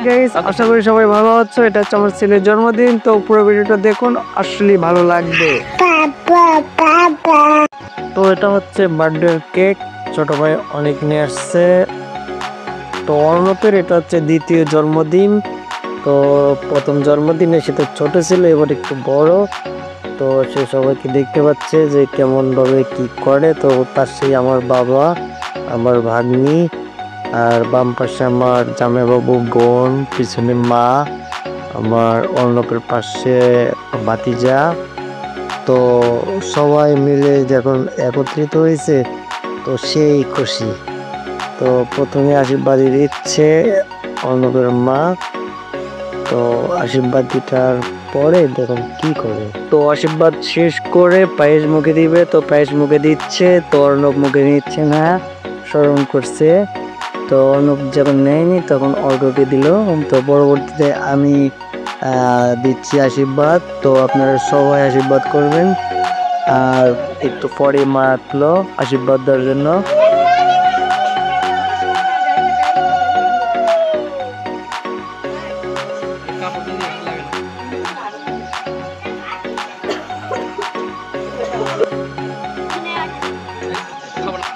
Guys, আশা করি সবাই ভালো আছো। এটা হচ্ছে আমার ছেলের জন্মদিন, তো পুরো ভিডিওটা দেখুন, আসলে ভালো লাগবে। তো এটা হচ্ছে বার্থডে কেক, ছোট ভাই অনেক নিয়ে আসছে। তো অর্ণবের এটা হচ্ছে দ্বিতীয় জন্মদিন। তো প্রথম জন্মদিনে সে তো ছোট ছিল, এবার একটু বড়। তো সে সবাইকে দেখতে পাচ্ছে যে কেমন ভাবে কি করে। তো তার সেই আমার বাবা, আমার ভাগ্নি, আর বাম পাশে আমার জামাইবাবু, বোন, পিছনে মা, আমার অর্ণবের পাশে ভাতিজা। তো সবাই মিলে যখন একত্রিত হয়েছে, তো সেই খুশি। তো প্রথমে আশীর্বাদ দিচ্ছে অর্ণবের মা। তো আশীর্বাদ দিটার পরে দেখুন কি করে। তো আশীর্বাদ শেষ করে পায়েস মুখে দিবে, তো পায়েস মুখে দিচ্ছে। তো অর্ণব মুখে নিচ্ছে না, স্মরণ করছে। তো অর্ণব যখন নেয়নি তখন অর্ঘ্যকে দিল। তো পরবর্তীতে আমি দিচ্ছি আশীর্বাদ। তো আপনারা সবাই আশীর্বাদ করবেন। আর একটু পরে মা আসলো আশীর্বাদ দেওয়ার জন্য।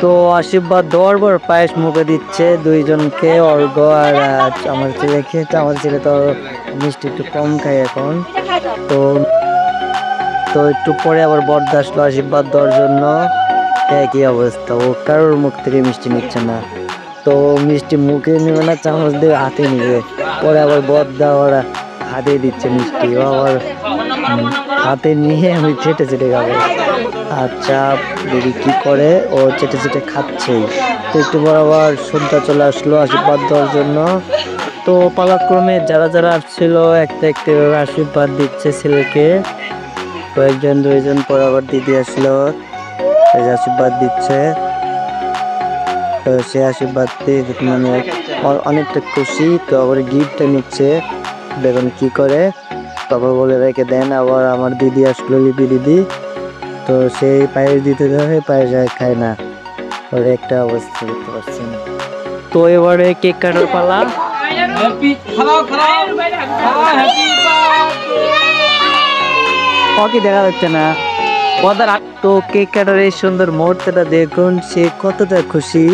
তো আশীর্বাদ দেওয়ার পর পায়েস মুখে দিচ্ছে দুইজনকে, অর্ঘ্য আর আমার ছেলেকে। তো আমার ছেলে তো মিষ্টি একটু কম খায় এখন। তো তো একটু পরে আবার বড়দা আসলো আশীর্বাদ দেওয়ার জন্য। একই অবস্থা, ও কারোর মুখ থেকে মিষ্টি নিচ্ছে না। তো মিষ্টি মুখে নেবে না, চামচ দিয়ে হাতে নিবে। পরে আবার বড়দা ওরা হাতে দিচ্ছে মিষ্টি, ও আবার হাতে নিয়ে আমি চেটে চেটে খাবো। আচ্ছা, দিদি কি করে, ও চেটে চেটে খাচ্ছেই। তো একটু পর আবার সন্ধ্যা চলে আসলো আশীর্বাদ দেওয়ার জন্য। তো পালাক্রমে যারা যারা আসছিল একটা একটা আশীর্বাদ দিচ্ছে ছেলেকে। কয়েকজন দুইজন পর আবার দিদি আসলো, আশীর্বাদ দিচ্ছে। তো সে আশীর্বাদ দিয়ে মানে অনেকটা খুশি। তো আবার গিফটটা নিচ্ছে, দেখুন কি করে। তারপর বলে রেখে দেন। আবার আমার দিদি আসলো, লিপি দিদি। তো সেই পায়েস দিতে দেয়, পায়েস খায় না। ওর একটা অবস্থা দেখতে পাচ্ছেন। তো এবারে কেক কাটার পালা। ওকে দেখা যাচ্ছে না। তো কেক কাটার এই সুন্দর মুহূর্তটা দেখুন, সে কতটা খুশি,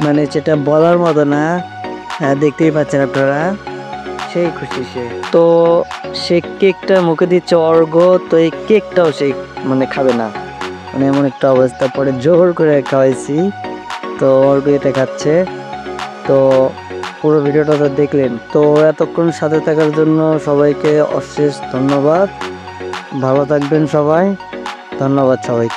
মানে সেটা বলার মতো না। দেখতেই পাচ্ছেন আপনারা, সেই খুশি সে। তো সে কেকটা মুখে দিচ্ছে অর্ঘ্য। তো এই কেকটাও সে মানে খাবে না, মানে এমন একটা অবস্থা। পরে জোর করে খাওয়াইছি, তো অর্ঘ্য এটা খাচ্ছে। তো পুরো ভিডিওটা তো দেখলেন। তো এতক্ষণ সাথে থাকার জন্য সবাইকে অশেষ ধন্যবাদ। ভালো থাকবেন সবাই, ধন্যবাদ সবাই।